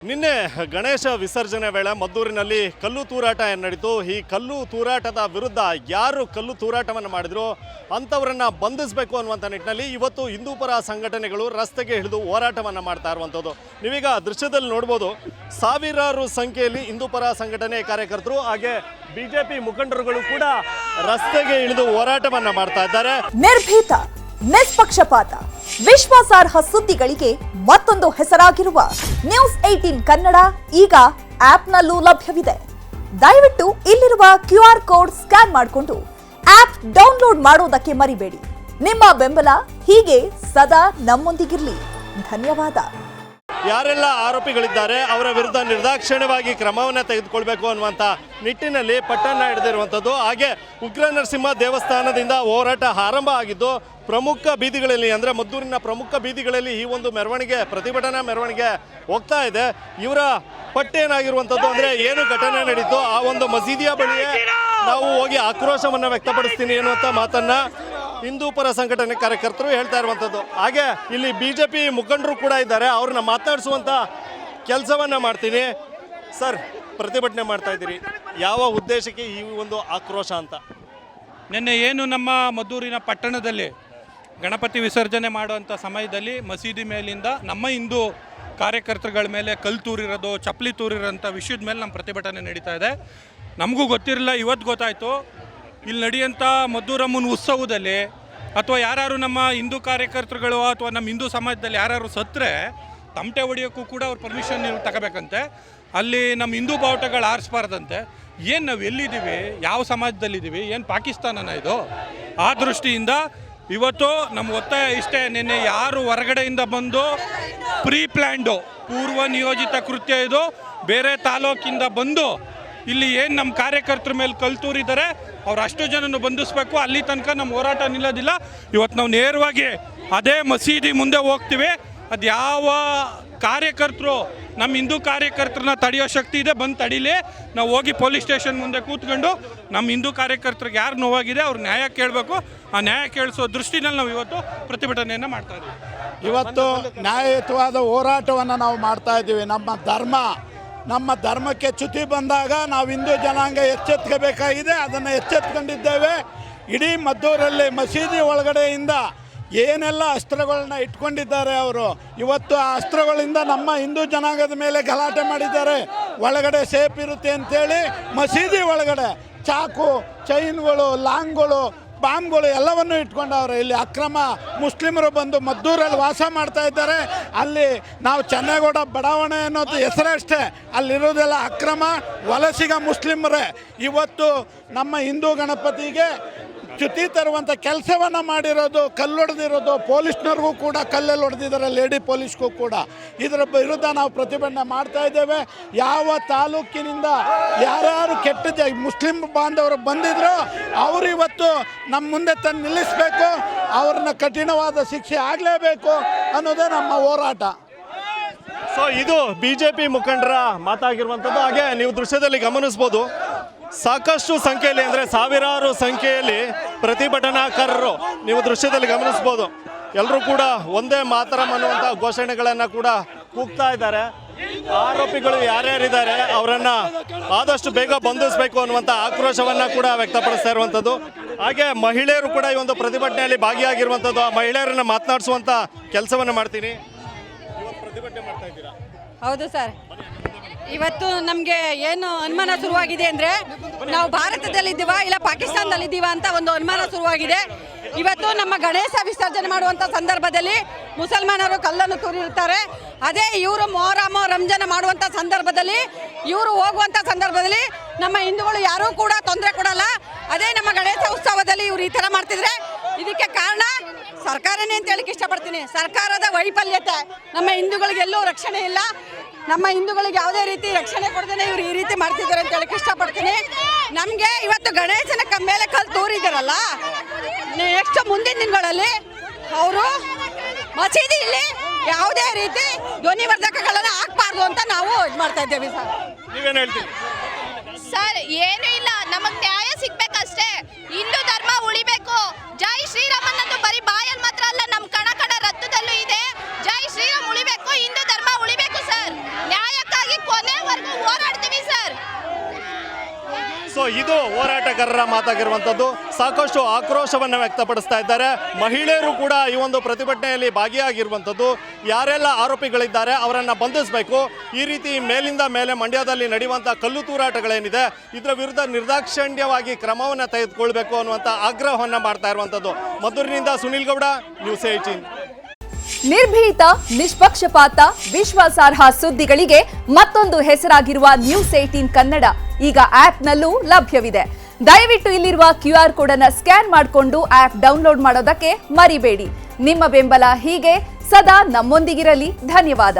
ನಿನ್ನೆ ಗಣೇಶ ವಿಸರ್ಜನೆ ವೇಳೆ ಮದ್ದೂರಿನಲ್ಲಿ ಕಲ್ಲು ತೂರಾಟ ನಡೆಯಿತು. ಈ ಕಲ್ಲು ತೂರಾಟದ ವಿರುದ್ಧ ಯಾರು ಕಲ್ಲು ತೂರಾಟವನ್ನು ಮಾಡಿದ್ರು ಅಂಥವರನ್ನು ಬಂಧಿಸಬೇಕು ಅನ್ನುವಂಥ ನಿಟ್ಟಿನಲ್ಲಿ ಇವತ್ತು ಹಿಂದೂಪರ ಸಂಘಟನೆಗಳು ರಸ್ತೆಗೆ ಇಳಿದು ಹೋರಾಟವನ್ನು ಮಾಡ್ತಾ ಇರುವಂಥದ್ದು. ನೀವೀಗ ದೃಶ್ಯದಲ್ಲಿ ನೋಡ್ಬೋದು, ಸಾವಿರಾರು ಸಂಖ್ಯೆಯಲ್ಲಿ ಹಿಂದೂಪರ ಸಂಘಟನೆ ಕಾರ್ಯಕರ್ತರು ಹಾಗೆ ಬಿಜೆಪಿ ಮುಖಂಡರುಗಳು ಕೂಡ ರಸ್ತೆಗೆ ಇಳಿದು ಹೋರಾಟವನ್ನು ಮಾಡ್ತಾ ಇದ್ದಾರೆ. ನಿರ್ಭೀತ, ನಿಷ್ಪಕ್ಷಪಾತ, ವಿಶ್ವಾಸಾರ್ಹ ಸುದ್ದಿಗಳಿಗೆ ಮತ್ತೊಂದು ಹೆಸರಾಗಿರುವ ನ್ಯೂಸ್ 18 ಕನ್ನಡ ಈಗ ಆಪ್ನಲ್ಲೂ ಲಭ್ಯವಿದೆ. ದಯವಿಟ್ಟು ಇಲ್ಲಿರುವ QR ಕೋಡ್ ಸ್ಕ್ಯಾನ್ ಮಾಡಿಕೊಂಡು ಆಪ್ ಡೌನ್ಲೋಡ್ ಮಾಡೋದಕ್ಕೆ ಮರಿಬೇಡಿ. ನಿಮ್ಮ ಬೆಂಬಲ ಹೀಗೆ ಸದಾ ನಮ್ಮೊಂದಿಗಿರಲಿ. ಧನ್ಯವಾದ. ಯಾರೆಲ್ಲ ಆರೋಪಿಗಳಿದ್ದಾರೆ ಅವರ ವಿರುದ್ಧ ನಿರ್ದಾಕ್ಷಿಣ್ಯವಾಗಿ ಕ್ರಮವನ್ನು ತೆಗೆದುಕೊಳ್ಬೇಕು ಅನ್ನುವಂಥ ನಿಟ್ಟಿನಲ್ಲಿ ಪಟ್ಟನ್ನು ಹಿಡಿದಿರುವಂಥದ್ದು. ಹಾಗೆ ಉಗ್ರ ನರಸಿಂಹ ದೇವಸ್ಥಾನದಿಂದ ಹೋರಾಟ ಆರಂಭ ಆಗಿದ್ದು ಪ್ರಮುಖ ಬೀದಿಗಳಲ್ಲಿ ಅಂದರೆ ಮದ್ದೂರಿನ ಪ್ರಮುಖ ಬೀದಿಗಳಲ್ಲಿ ಈ ಒಂದು ಮೆರವಣಿಗೆ, ಪ್ರತಿಭಟನಾ ಮೆರವಣಿಗೆ ಹೋಗ್ತಾ ಇದೆ. ಇವರ ಪಟ್ಟೇನಾಗಿರುವಂಥದ್ದು ಅಂದರೆ ಏನು ಘಟನೆ ನಡೀತು ಆ ಒಂದು ಮಸೀದಿಯ ಬಳಿಯೇ ನಾವು ಹೋಗಿ ಆಕ್ರೋಶವನ್ನು ವ್ಯಕ್ತಪಡಿಸ್ತೀನಿ ಅನ್ನುವಂಥ ಮಾತನ್ನು ಹಿಂದೂಪರ ಸಂಘಟನೆ ಕಾರ್ಯಕರ್ತರು ಹೇಳ್ತಾ ಇರುವಂಥದ್ದು. ಹಾಗೆ ಇಲ್ಲಿ ಬಿಜೆಪಿ ಮುಖಂಡರು ಕೂಡ ಇದ್ದಾರೆ, ಅವ್ರನ್ನ ಮಾತನಾಡಿಸುವಂಥ ಕೆಲಸವನ್ನು ಮಾಡ್ತೀನಿ. ಸರ್, ಪ್ರತಿಭಟನೆ ಮಾಡ್ತಾ ಇದ್ದೀರಿ, ಯಾವ ಉದ್ದೇಶಕ್ಕೆ ಈ ಒಂದು ಆಕ್ರೋಶ ಅಂತ? ನಿನ್ನೆ ಏನು ನಮ್ಮ ಮದ್ದೂರಿನ ಪಟ್ಟಣದಲ್ಲಿ ಗಣಪತಿ ವಿಸರ್ಜನೆ ಮಾಡುವಂಥ ಸಮಯದಲ್ಲಿ ಮಸೀದಿ ಮೇಲಿಂದ ನಮ್ಮ ಹಿಂದೂ ಕಾರ್ಯಕರ್ತರುಗಳ ಮೇಲೆ ಕಲ್ಲು ತೂರಿರೋದು, ಚಪ್ಪಲಿ ತೂರಿರೋಂಥ ವಿಷಯದ ಮೇಲೆ ನಮ್ಮ ಪ್ರತಿಭಟನೆ ನಡೀತಾ ಇದೆ. ನಮಗೂ ಗೊತ್ತಿರಲಿಲ್ಲ, ಇವತ್ತು ಗೊತ್ತಾಯಿತು. ಇಲ್ಲಿ ನಡೆಯುವಂಥ ಮದ್ದೂರಮ್ಮನ ಉತ್ಸವದಲ್ಲಿ ಅಥವಾ ಯಾರು ನಮ್ಮ ಹಿಂದೂ ಕಾರ್ಯಕರ್ತರುಗಳು ಅಥವಾ ನಮ್ಮ ಹಿಂದೂ ಸಮಾಜದಲ್ಲಿ ಯಾರು ಸತ್ತರೆ ತಮಟೆ ಹೊಡೆಯೋಕ್ಕೂ ಕೂಡ ಅವ್ರು ಪರ್ಮಿಷನ್ ತಗೋಬೇಕಂತೆ. ಅಲ್ಲಿ ನಮ್ಮ ಹಿಂದೂ ಬಾವುಟಗಳು ಆರಿಸ್ಬಾರ್ದಂತೆ. ಏನು ನಾವು ಎಲ್ಲಿದ್ದೀವಿ, ಯಾವ ಸಮಾಜದಲ್ಲಿದ್ದೀವಿ, ಏನು ಪಾಕಿಸ್ತಾನನ ಇದು? ಆ ದೃಷ್ಟಿಯಿಂದ ಇವತ್ತು ನಮ್ಮ ಒತ್ತಾಯ ಇಷ್ಟೇ, ನಿನ್ನೆ ಯಾರು ಹೊರಗಡೆಯಿಂದ ಬಂದು ಪ್ರೀ ಪ್ಲ್ಯಾಂಡು ಪೂರ್ವ ನಿಯೋಜಿತ ಕೃತ್ಯ ಇದು, ಬೇರೆ ತಾಲೂಕಿಂದ ಬಂದು ಇಲ್ಲಿ ಏನು ನಮ್ಮ ಕಾರ್ಯಕರ್ತರ ಮೇಲೆ ಕಲ್ಲು ತೂರಿದ್ದಾರೆ ಅವ್ರು ಅಷ್ಟು ಜನನು ಬಂಧಿಸಬೇಕು. ಅಲ್ಲಿ ತನಕ ನಮ್ಮ ಹೋರಾಟ ನಿಲ್ಲೋದಿಲ್ಲ. ಇವತ್ತು ನಾವು ನೇರವಾಗಿ ಅದೇ ಮಸೀದಿ ಮುಂದೆ ಹೋಗ್ತೀವಿ. ಅದು ಯಾವ ಕಾರ್ಯಕರ್ತರು ನಮ್ಮ ಹಿಂದೂ ಕಾರ್ಯಕರ್ತರನ್ನ ತಡೆಯೋ ಶಕ್ತಿ ಇದೆ ಬಂದು ತಡೀಲಿ. ನಾವು ಹೋಗಿ ಪೊಲೀಸ್ ಸ್ಟೇಷನ್ ಮುಂದೆ ಕೂತ್ಕೊಂಡು ನಮ್ಮ ಹಿಂದೂ ಕಾರ್ಯಕರ್ತರಿಗೆ ಯಾರು ನೋವಾಗಿದೆ ಅವ್ರು ನ್ಯಾಯ ಕೇಳಬೇಕು. ಆ ನ್ಯಾಯ ಕೇಳಿಸೋ ದೃಷ್ಟಿನಲ್ಲಿ ನಾವು ಇವತ್ತು ಪ್ರತಿಭಟನೆಯನ್ನು ಮಾಡ್ತಾ ಇದ್ದೀವಿ. ಇವತ್ತು ನ್ಯಾಯಯುತವಾದ ಹೋರಾಟವನ್ನು ನಾವು ಮಾಡ್ತಾ ಇದ್ದೀವಿ. ನಮ್ಮ ಧರ್ಮಕ್ಕೆ ಚ್ಯುತಿ ಬಂದಾಗ ನಾವು ಹಿಂದೂ ಜನಾಂಗ ಎಚ್ಚೆತ್ಕೋಬೇಕಾಗಿದೆ. ಅದನ್ನು ಎಚ್ಚೆತ್ಕೊಂಡಿದ್ದೇವೆ. ಇಡೀ ಮದ್ದೂರಲ್ಲಿ ಮಸೀದಿ ಒಳಗಡೆಯಿಂದ ಏನೆಲ್ಲ ಅಸ್ತ್ರಗಳನ್ನ ಇಟ್ಕೊಂಡಿದ್ದಾರೆ ಅವರು, ಇವತ್ತು ಆ ಅಸ್ತ್ರಗಳಿಂದ ನಮ್ಮ ಹಿಂದೂ ಜನಾಂಗದ ಮೇಲೆ ಗಲಾಟೆ ಮಾಡಿದ್ದಾರೆ. ಒಳಗಡೆ ಸೇಫ್ ಇರುತ್ತೆ ಅಂಥೇಳಿ ಮಸೀದಿ ಒಳಗಡೆ ಚಾಕು, ಚೈನ್ಗಳು, ಲಾಂಗ್ಗಳು, ಬಾಂಬ್ಗಳು ಎಲ್ಲವನ್ನೂ ಇಟ್ಕೊಂಡವ್ರೆ. ಇಲ್ಲಿ ಅಕ್ರಮ ಮುಸ್ಲಿಮರು ಬಂದು ಮದ್ದೂರಲ್ಲಿ ವಾಸ ಮಾಡ್ತಾ ಇದ್ದಾರೆ. ಅಲ್ಲಿ ನಾವು ಚೆನ್ನೇಗೌಡ ಬಡಾವಣೆ ಅನ್ನೋದು ಹೆಸರಷ್ಟೇ, ಅಲ್ಲಿರೋದೆಲ್ಲ ಅಕ್ರಮ ವಲಸಿಗ ಮುಸ್ಲಿಮರೇ. ಇವತ್ತು ನಮ್ಮ ಹಿಂದೂ ಗಣಪತಿಗೆ ಚ್ಯುತಿ ತರುವಂಥ ಕೆಲಸವನ್ನು ಮಾಡಿರೋದು, ಕಲ್ಲೊಡೆದಿರೋದು, ಪೊಲೀಸ್ನವ್ರಿಗೂ ಕೂಡ ಕಲ್ಲಲ್ಲಿ ಹೊಡೆದಿದ್ದಾರೆ, ಲೇಡಿ ಪೊಲೀಸ್ಗೂ ಕೂಡ. ಇದರ ವಿರುದ್ಧ ನಾವು ಪ್ರತಿಭಟನೆ ಮಾಡ್ತಾ ಇದ್ದೇವೆ. ಯಾವ ತಾಲೂಕಿನಿಂದ ಯಾರ್ಯಾರು ಕೆಟ್ಟ ಮುಸ್ಲಿಂ ಬಾಂಧವರು ಬಂದಿದ್ರು ಅವರು ಇವತ್ತು ನಮ್ಮ ಮುಂದೆ ತಂದು ನಿಲ್ಲಿಸಬೇಕು. ಅವ್ರನ್ನ ಕಠಿಣವಾದ ಶಿಕ್ಷೆ ಆಗಲೇಬೇಕು ಅನ್ನೋದೇ ನಮ್ಮ ಹೋರಾಟ. ಸೊ ಇದು ಬಿಜೆಪಿ ಮುಖಂಡರ ಮಾತಾಗಿರುವಂಥದ್ದು. ಹಾಗೆ ನೀವು ದೃಶ್ಯದಲ್ಲಿ ಗಮನಿಸ್ಬೋದು, ಸಾಕಷ್ಟು ಸಂಖ್ಯೆಯಲ್ಲಿ ಅಂದರೆ ಸಾವಿರಾರು ಸಂಖ್ಯೆಯಲ್ಲಿ ಪ್ರತಿಭಟನಾಕಾರರು ನೀವು ದೃಶ್ಯದಲ್ಲಿ ಗಮನಿಸ್ಬೋದು. ಎಲ್ಲರೂ ಕೂಡ ಒಂದೇ ಮಾತರಂ ಅನ್ನುವಂಥ ಘೋಷಣೆಗಳನ್ನು ಕೂಡ ಕೂಗ್ತಾ ಇದ್ದಾರೆ. ಆರೋಪಿಗಳು ಯಾರ್ಯಾರಿದ್ದಾರೆ ಅವರನ್ನು ಆದಷ್ಟು ಬೇಗ ಬಂಧಿಸಬೇಕು ಅನ್ನುವಂಥ ಆಕ್ರೋಶವನ್ನು ಕೂಡ ವ್ಯಕ್ತಪಡಿಸ್ತಾ ಇರುವಂಥದ್ದು. ಹಾಗೆ ಮಹಿಳೆಯರು ಕೂಡ ಈ ಒಂದು ಪ್ರತಿಭಟನೆಯಲ್ಲಿ ಭಾಗಿಯಾಗಿರುವಂಥದ್ದು. ಆ ಮಹಿಳೆಯರನ್ನು ಮಾತನಾಡಿಸುವಂಥ ಕೆಲಸವನ್ನು ಮಾಡ್ತೀನಿ. ಪ್ರತಿಭಟನೆ ಮಾಡ್ತಾ ಇದ್ದೀರಾ? ಹೌದು ಸರ್. ಇವತ್ತು ನಮಗೆ ಏನು ಅನುಮಾನ ಶುರುವಾಗಿದೆ ಅಂದರೆ ನಾವು ಭಾರತದಲ್ಲಿದ್ದೀವಾ ಇಲ್ಲ ಪಾಕಿಸ್ತಾನದಲ್ಲಿದ್ದೀವಾ ಅಂತ ಒಂದು ಅನುಮಾನ ಶುರುವಾಗಿದೆ. ಇವತ್ತು ನಮ್ಮ ಗಣೇಶ ವಿಸರ್ಜನೆ ಮಾಡುವಂಥ ಸಂದರ್ಭದಲ್ಲಿ ಮುಸಲ್ಮಾನರು ಕಲ್ಲನ್ನು ತೂರಿರುತ್ತಾರೆ. ಅದೇ ಇವರು ಮೊಹರಂ ರಂಜಾನ್ ಮಾಡುವಂಥ ಸಂದರ್ಭದಲ್ಲಿ ಇವರು ಹೋಗುವಂಥ ಸಂದರ್ಭದಲ್ಲಿ ನಮ್ಮ ಹಿಂದೂಗಳು ಯಾರೂ ಕೂಡ ತೊಂದರೆ ಕೊಡಲ್ಲ. ಅದೇ ನಮ್ಮ ಗಣೇಶ ಉತ್ಸವದಲ್ಲಿ ಇವರು ಈ ಥರ ಮಾಡ್ತಿದ್ರೆ ಇದಕ್ಕೆ ಕಾರಣ ಸರ್ಕಾರನೇ ಅಂತ ಹೇಳಕ್ಕೆ ಇಷ್ಟಪಡ್ತೀನಿ. ಸರ್ಕಾರದ ವೈಫಲ್ಯತೆ. ನಮ್ಮ ಹಿಂದೂಗಳಿಗೆ ಎಲ್ಲೂ ರಕ್ಷಣೆ ಇಲ್ಲ. ನಮ್ಮ ಹಿಂದೂಗಳಿಗೆ ಯಾವುದೇ ರೀತಿ ರಕ್ಷಣೆ ಕೊಡದೇ ಇವರು ಈ ರೀತಿ ಮಾಡ್ತಿದ್ದಾರೆ ಅಂತ ಹೇಳಕ್ಕೆ ಇಷ್ಟಪಡ್ತೀನಿ. ನಮಗೆ ಇವತ್ತು ಗಣೇಶನ ಮೇಲೆ ಕಲ್ಲು ತೂರಿದಾರಲ್ಲ, ನೆಕ್ಸ್ಟ್ ಮುಂದಿನ ದಿನಗಳಲ್ಲಿ ಅವರು ಮಸೀದಿಯಲ್ಲಿ ಯಾವುದೇ ರೀತಿ ಧ್ವನಿವರ್ಧಕಗಳನ್ನು ಹಾಕಬಾರ್ದು ಅಂತ ನಾವು ಇದು ಮಾಡ್ತಾ ಇದ್ದೇವೆ. ಸರ್, ನೀವೇನು ಹೇಳ್ತೀವಿ? ಸರ್, ಏನೂ ಇಲ್ಲ, ನಮಗೆ ನ್ಯಾಯ ಸಿಗ್ಬೇಕಷ್ಟೇ. ಹಿಂದೂ ಧರ್ಮ ಉಳಿಬೇಕು. ಜೈ ಶ್ರೀರಾಮ್ ಅನ್ನೋದು ಬರೀ ಬಾಯಲ್ಲಿ ಮಾತ್ರ ಅಲ್ಲ, ನಮ್ಮ ಕಣ ರಕ್ತದಲ್ಲೂ ಇದೆ. ಜೈ ಶ್ರೀರಾಮ್ ಉಳಿಬೇಕು, ಹಿಂದೂ ಧರ್ಮ ಉಳಿಬೇಕು ಸರ್. ನ್ಯಾಯಕ್ಕಾಗಿ ಸೊ ಇದು ಹೋರಾಟಗಾರರ ಮಾತಾಗಿರುವಂಥದ್ದು. ಸಾಕಷ್ಟು ಆಕ್ರೋಶವನ್ನು ವ್ಯಕ್ತಪಡಿಸ್ತಾ ಇದ್ದಾರೆ. ಮಹಿಳೆಯರು ಕೂಡ ಈ ಒಂದು ಪ್ರತಿಭಟನೆಯಲ್ಲಿ ಭಾಗಿಯಾಗಿರುವಂಥದ್ದು. ಯಾರೆಲ್ಲ ಆರೋಪಿಗಳಿದ್ದಾರೆ ಅವರನ್ನು ಬಂಧಿಸಬೇಕು. ಈ ರೀತಿ ಮೇಲಿಂದ ಮೇಲೆ ಮಂಡ್ಯದಲ್ಲಿ ನಡೆಯುವಂಥ ಕಲ್ಲು ತೂರಾಟಗಳೇನಿದೆ ಇದರ ವಿರುದ್ಧ ನಿರ್ದಾಕ್ಷಿಣ್ಯವಾಗಿ ಕ್ರಮವನ್ನು ತೆಗೆದುಕೊಳ್ಬೇಕು ಅನ್ನುವಂಥ ಆಗ್ರಹವನ್ನು ಮಾಡ್ತಾ ಇರುವಂಥದ್ದು. ಮದ್ದೂರಿನಿಂದ ಸುನಿಲ್ ಗೌಡ, ನ್ಯೂಸ್ 18. ನಿರ್ಭೀತ, ನಿಷ್ಪಕ್ಷಪಾತ, ವಿಶ್ವಾಸಾರ್ಹ ಸುದ್ದಿಗಳಿಗೆ ಮತ್ತೊಂದು ಹೆಸರಾಗಿರುವ ನ್ಯೂಸ್ 18 ಕನ್ನಡ ಈಗ ಆಪ್ನಲ್ಲೂ ಲಭ್ಯವಿದೆ. ದಯವಿಟ್ಟು ಇಲ್ಲಿರುವ QR ಕೋಡ್ ಅನ್ನು ಸ್ಕ್ಯಾನ್ ಮಾಡಿಕೊಂಡು ಆಪ್ ಡೌನ್ಲೋಡ್ ಮಾಡೋದಕ್ಕೆ ಮರಿಬೇಡಿ. ನಿಮ್ಮ ಬೆಂಬಲ ಹೀಗೆ ಸದಾ ನಮ್ಮೊಂದಿಗಿರಲಿ. ಧನ್ಯವಾದ.